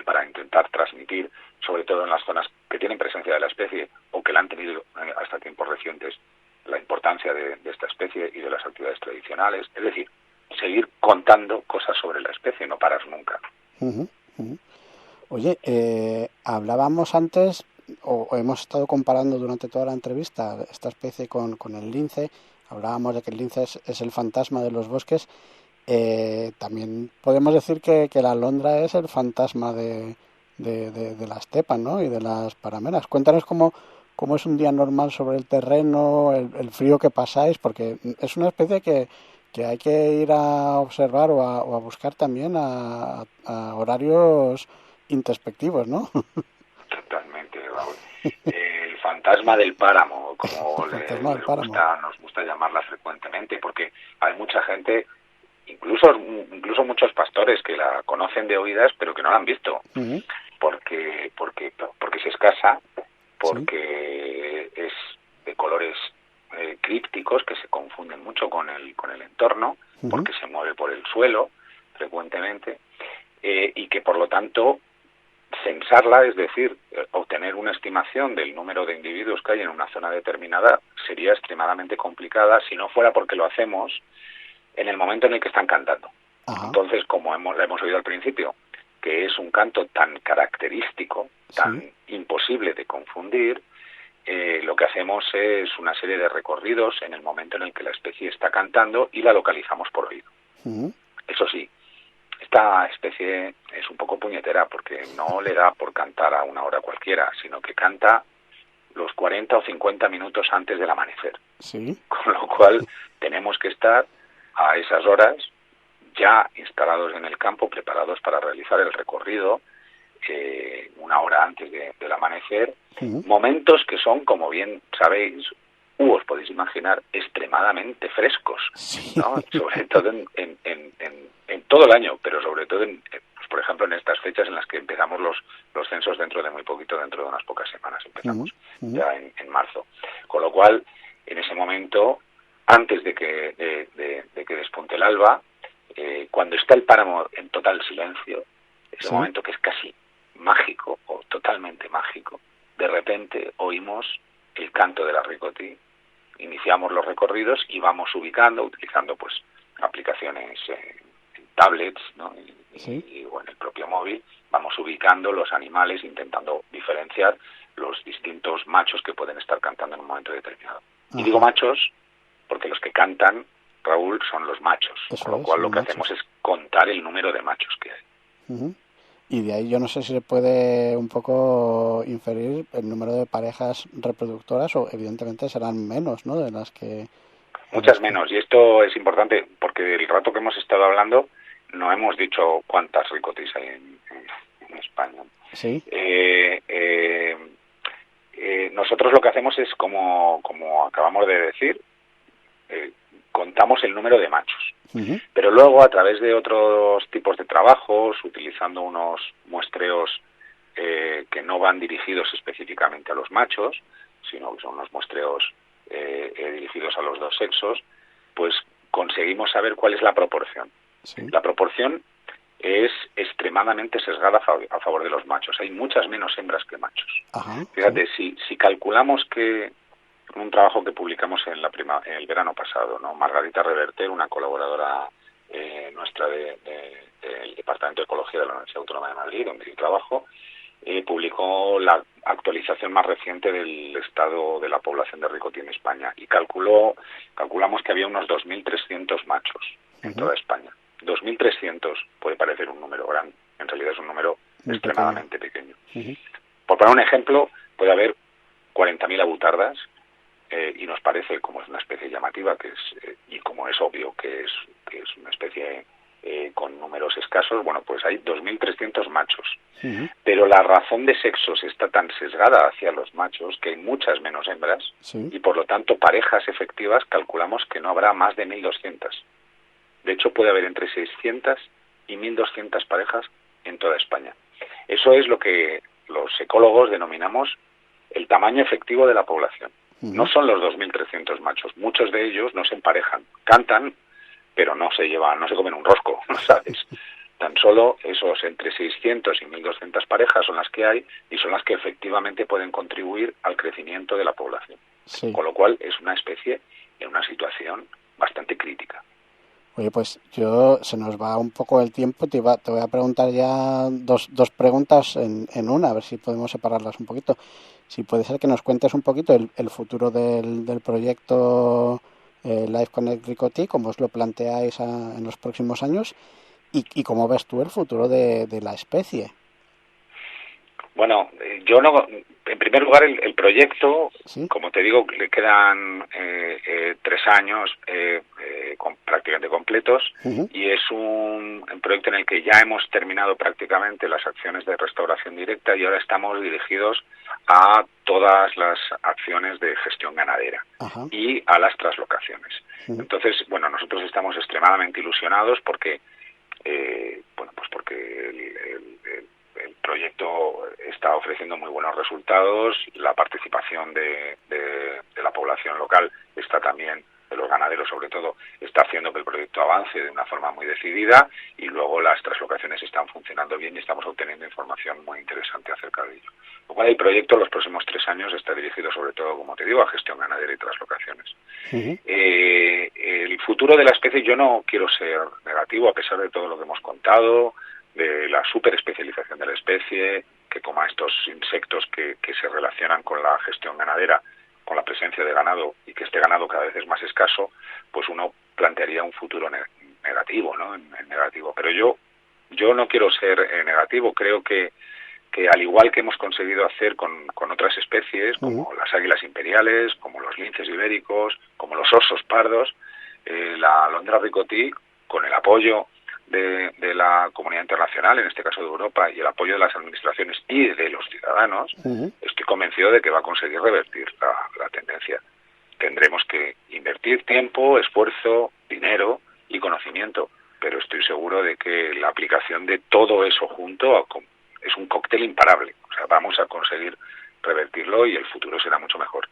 para intentar transmitir, sobre todo en las zonas que tienen presencia de la especie o que la han tenido hasta tiempos recientes, la importancia de esta especie y de las actividades tradicionales. Es decir, seguir contando cosas sobre la especie, no parar nunca. Uh-huh, uh-huh. Oye, hablábamos antes, o hemos estado comparando durante toda la entrevista esta especie con el lince. Hablábamos de que el lince es el fantasma de los bosques. también podemos decir que la alondra es el fantasma de la estepa, ¿no? Y de las parameras. Cuéntanos cómo es un día normal sobre el terreno, el frío que pasáis, porque es una especie que hay que ir a observar o a buscar también a horarios introspectivos, ¿no? Totalmente, Raúl. El fantasma del páramo, como Fantasma del páramo. nos gusta llamarla frecuentemente, porque hay mucha gente, incluso muchos pastores que la conocen de oídas, pero que no la han visto, Uh-huh. porque es escasa, porque es de colores crípticos que se confunden mucho con el entorno, Uh-huh. porque se mueve por el suelo frecuentemente, y que por lo tanto censarla, es decir, obtener una estimación del número de individuos que hay en una zona determinada, sería extremadamente complicada si no fuera porque lo hacemos en el momento en el que están cantando. Ajá. Entonces, como la hemos oído al principio, que es un canto tan característico, tan imposible de confundir, lo que hacemos es una serie de recorridos en el momento en el que la especie está cantando y la localizamos por oído. Uh-huh. Eso sí, esta especie es un poco puñetera porque no le da por cantar a una hora cualquiera, sino que canta los 40 o 50 minutos antes del amanecer. Sí. Con lo cual tenemos que estar a esas horas ya instalados en el campo, preparados para realizar el recorrido una hora antes del amanecer. Uh-huh. Momentos que son, como bien sabéis, os podéis imaginar, extremadamente frescos, Sí. ¿no? Sobre todo en todo el año, pero sobre todo, pues, por ejemplo, en estas fechas en las que empezamos los censos dentro de muy poquito, dentro de unas pocas semanas empezamos, Uh-huh. ya en marzo. Con lo cual, en ese momento, antes de que despunte el alba, cuando está el páramo en total silencio, ese momento que es casi mágico o totalmente mágico, de repente oímos el canto de la ricotí, iniciamos los recorridos y vamos ubicando, utilizando pues aplicaciones en tablets, ¿no? y en el propio móvil, vamos ubicando los animales, intentando diferenciar los distintos machos que pueden estar cantando en un momento determinado. Ajá. Y digo machos porque los que cantan, Raúl, son los machos, Eso con lo es, cual lo son que machos. hacemos es contar el número de machos que hay. Uh-huh. Y de ahí yo no sé si se puede un poco inferir el número de parejas reproductoras, o evidentemente serán menos, ¿no? De las que... Muchas menos, y esto es importante porque el rato que hemos estado hablando no hemos dicho cuántas ricotis hay en España. Sí. Nosotros lo que hacemos es, como acabamos de decir, contamos el número de machos. Uh-huh. Pero luego, a través de otros tipos de trabajos, utilizando unos muestreos que no van dirigidos específicamente a los machos, sino que son unos muestreos dirigidos a los dos sexos, pues conseguimos saber cuál es la proporción. Sí. La proporción es extremadamente sesgada a favor de los machos. Hay muchas menos hembras que machos. Ajá, Fíjate, si calculamos que un trabajo que publicamos en el verano pasado, ¿no? Margarita Reverter, una colaboradora nuestra del Departamento de Ecología de la Universidad Autónoma de Madrid, donde yo trabajo, publicó la actualización más reciente del estado de la población de ricotí en España y calculamos que había unos 2.300 machos en toda España. 2.300 puede parecer un número grande, en realidad es un número muy extremadamente pequeño. Uh-huh. Por poner un ejemplo, puede haber 40.000 abutardas y nos parece, como es una especie llamativa, y como es obvio que es una especie con números escasos, bueno, pues hay 2.300 machos. Uh-huh. Pero la razón de sexos está tan sesgada hacia los machos que hay muchas menos hembras y por lo tanto parejas efectivas calculamos que no habrá más de 1.200. De hecho puede haber entre 600 y 1.200 parejas en toda España. Eso es lo que los ecólogos denominamos el tamaño efectivo de la población. Uh-huh. No son los 2.300 machos, muchos de ellos no se emparejan, cantan, pero no se comen un rosco, ¿sabes? Tan solo esos entre 600 y 1.200 parejas son las que hay y son las que efectivamente pueden contribuir al crecimiento de la población. Sí. Con lo cual es una especie en una situación bastante crítica. Oye, pues se nos va un poco el tiempo, te voy a preguntar ya dos preguntas en una, a ver si podemos separarlas un poquito. Si puede ser que nos cuentes un poquito el futuro del proyecto Life Connect Ricotí, cómo os lo planteáis en los próximos años y cómo ves tú el futuro de la especie. Bueno, yo no. En primer lugar, el proyecto, ¿Sí? como te digo, le quedan 3 años prácticamente completos, Uh-huh. y es un proyecto en el que ya hemos terminado prácticamente las acciones de restauración directa y ahora estamos dirigidos a todas las acciones de gestión ganadera Ajá. y a las traslocaciones. Uh-huh. Entonces, bueno, nosotros estamos extremadamente ilusionados porque el proyecto está ofreciendo muy buenos resultados, la participación de la población local está también, de los ganaderos sobre todo, está haciendo que el proyecto avance de una forma muy decidida, y luego las traslocaciones están funcionando bien y estamos obteniendo información muy interesante acerca de ello. Lo cual el proyecto en los próximos 3 años está dirigido sobre todo, como te digo, a gestión ganadera y traslocaciones. Uh-huh. El futuro de la especie, yo no quiero ser negativo a pesar de todo lo que hemos contado, de la superespecialización de la especie, que coma estos insectos que se relacionan con la gestión ganadera, con la presencia de ganado, y que este ganado cada vez es más escaso, pues uno plantearía un futuro negativo, ¿no? En negativo. Pero yo no quiero ser negativo. Creo que al igual que hemos conseguido hacer con otras especies, como las águilas imperiales, como los linces ibéricos, como los osos pardos, la alondra ricotí, con el apoyo de la comunidad internacional, en este caso de Europa, y el apoyo de las administraciones y de los ciudadanos, estoy convencido de que va a conseguir revertir la tendencia. Tendremos que invertir tiempo, esfuerzo, dinero y conocimiento, pero estoy seguro de que la aplicación de todo eso junto es un cóctel imparable. O sea, vamos a conseguir revertirlo y el futuro será mucho mejor.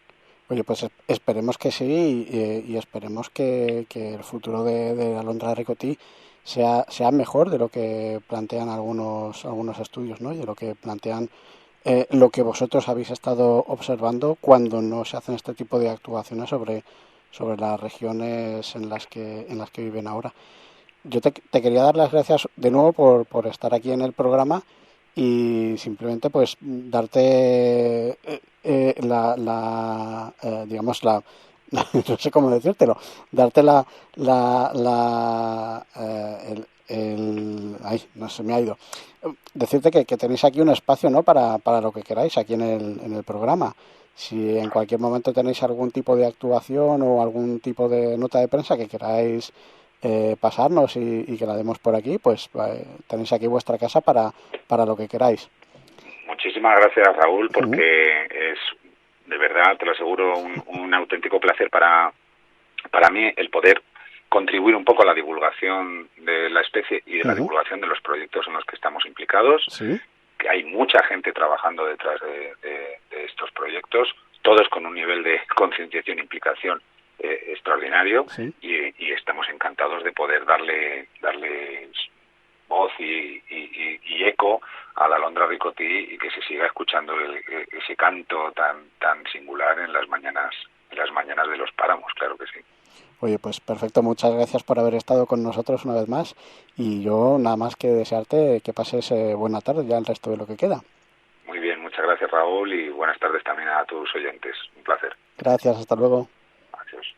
Oye, pues esperemos que sí, y esperemos que el futuro de Alondra Ricotí sea mejor de lo que plantean algunos estudios, ¿no? Y de lo que plantean lo que vosotros habéis estado observando cuando no se hacen este tipo de actuaciones sobre las regiones en las que viven ahora. Yo te quería dar las gracias de nuevo por estar aquí en el programa, y simplemente pues darte digamos no sé cómo decírtelo, darte ay, no se me ha ido, decirte que tenéis aquí un espacio, ¿no? para lo que queráis aquí en el programa. Si en cualquier momento tenéis algún tipo de actuación o algún tipo de nota de prensa que queráis pasarnos y que la demos por aquí, pues tenéis aquí vuestra casa para lo que queráis. Muchísimas gracias, Raúl, porque es, de verdad, te lo aseguro, un auténtico placer para mí el poder contribuir un poco a la divulgación de la especie y de la divulgación de los proyectos en los que estamos implicados. ¿Sí? Que hay mucha gente trabajando detrás de estos proyectos, todos con un nivel de concienciación e implicación extraordinario. ¿Sí? Y estamos encantados de poder darle voz y eco a la alondra ricotí, y que se siga escuchando ese canto tan singular en las mañanas de los páramos, claro que sí. Oye, pues perfecto, muchas gracias por haber estado con nosotros una vez más, y yo nada más que desearte que pases buena tarde ya el resto de lo que queda. Muy bien, muchas gracias, Raúl, y buenas tardes también a tus oyentes. Un placer. Gracias, hasta luego. Adiós.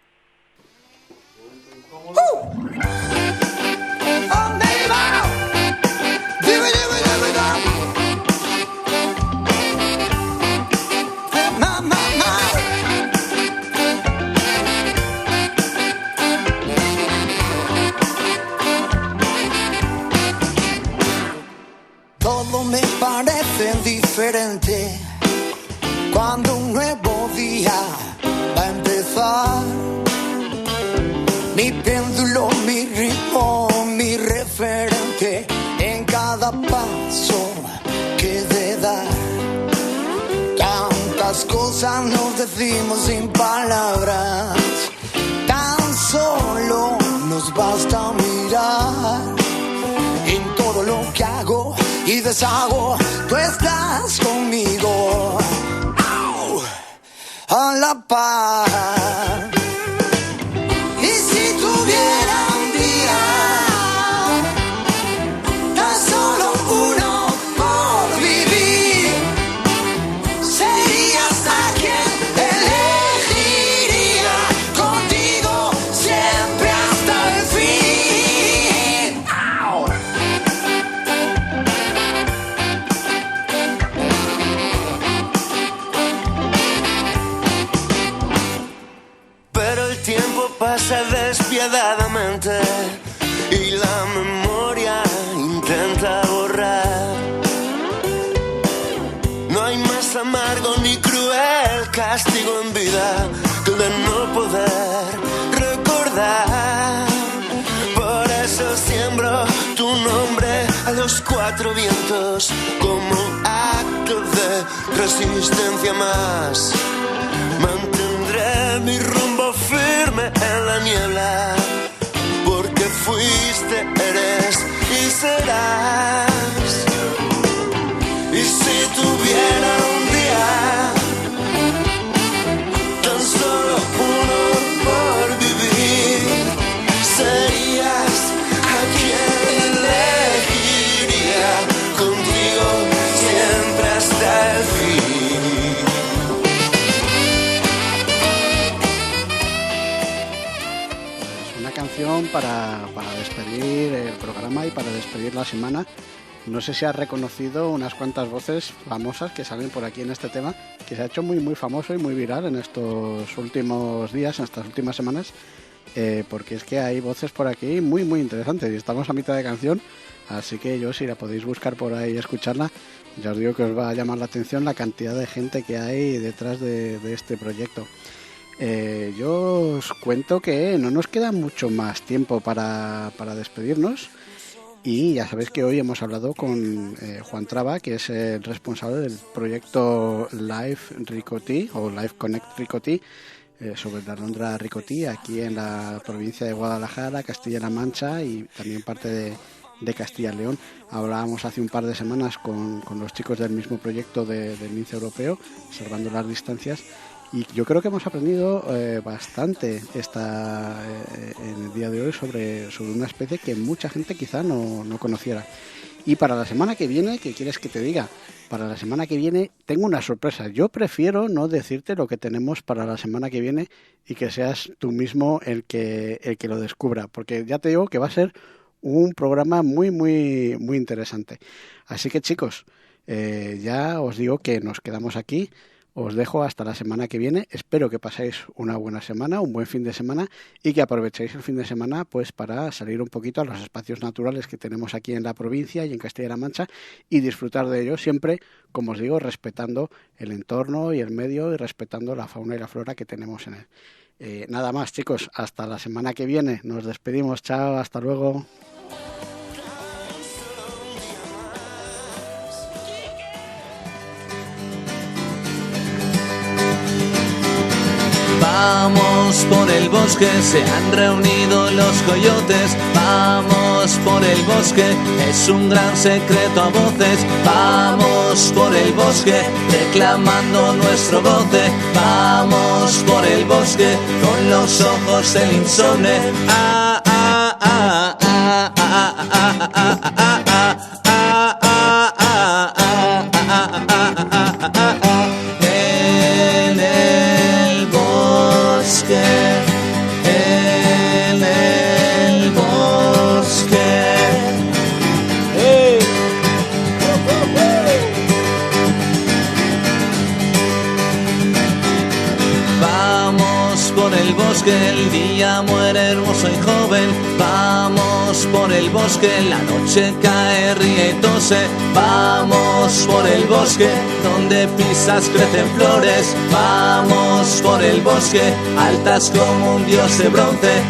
Todo me parece diferente cuando un nuevo día va a empezar. Mi péndulo, mi ritmo, mi referente en cada paso que de dar. Tantas cosas nos decimos sin palabras, tan solo nos basta mirar. En todo lo que hago y deshago, tú estás conmigo, a la par. Y si tuviera un día, tan solo uno por vivir, serías a quien elegiría. Contigo desesperadamente y la memoria intenta borrar. No hay más amargo ni cruel castigo en vida que el de no poder recordar. Por eso siembro tu nombre a los cuatro vientos como un acto de resistencia más. Mantendré mi rumbo firme en la niebla, porque fuiste, eres y serás. Y si tuviera un día tan solo uno por vivir, serías a quien elegiría, contigo siempre hasta el fin. Es una canción para despedir el programa y para despedir la semana. No sé si has reconocido unas cuantas voces famosas que salen por aquí en este tema, que se ha hecho muy muy famoso y muy viral en estos últimos días, en estas últimas semanas, porque es que hay voces por aquí muy muy interesantes y estamos a mitad de canción, así que yo, si la podéis buscar por ahí y escucharla, ya os digo que os va a llamar la atención la cantidad de gente que hay detrás de este proyecto. Yo os cuento que no nos queda mucho más tiempo para despedirnos. Y ya sabéis que hoy hemos hablado con Juan Traba, que es el responsable del proyecto Live Ricotí o Live Connect Ricotí, sobre la Alondra Ricotí, aquí en la provincia de Guadalajara, Castilla-La Mancha y también parte de Castilla-León. Hablábamos hace un par de semanas con los chicos del mismo proyecto del Lince Europeo, Salvando las Distancias, y yo creo que hemos aprendido bastante en el día de hoy sobre una especie que mucha gente quizá no conociera. Y para la semana que viene, ¿qué quieres que te diga? Para la semana que viene tengo una sorpresa. Yo prefiero no decirte lo que tenemos para la semana que viene y que seas tú mismo el que lo descubra, porque ya te digo que va a ser un programa muy muy muy interesante. Así que, chicos, ya os digo que nos quedamos aquí. Os dejo hasta la semana que viene. Espero que paséis una buena semana, un buen fin de semana, y que aprovechéis el fin de semana pues para salir un poquito a los espacios naturales que tenemos aquí en la provincia y en Castilla-La Mancha y disfrutar de ellos, siempre, como os digo, respetando el entorno y el medio y respetando la fauna y la flora que tenemos en él. Nada más, chicos, hasta la semana que viene. Nos despedimos. Chao, hasta luego. Vamos por el bosque, se han reunido los coyotes. Vamos por el bosque, es un gran secreto a voces. Vamos por el bosque, reclamando nuestro goce. Vamos por el bosque, con los ojos del insomne. Ah, ah, ah, ah, ah, ah, ah, ah, ah, ah, ah. En el bosque. Hey. Vamos por el bosque, el día muere hermoso y joven. Vamos por el bosque, la noche cae, ríe y tose. Vamos por el bosque, donde pisas crecen flores. Vamos por el bosque, altas como un dios de bronce.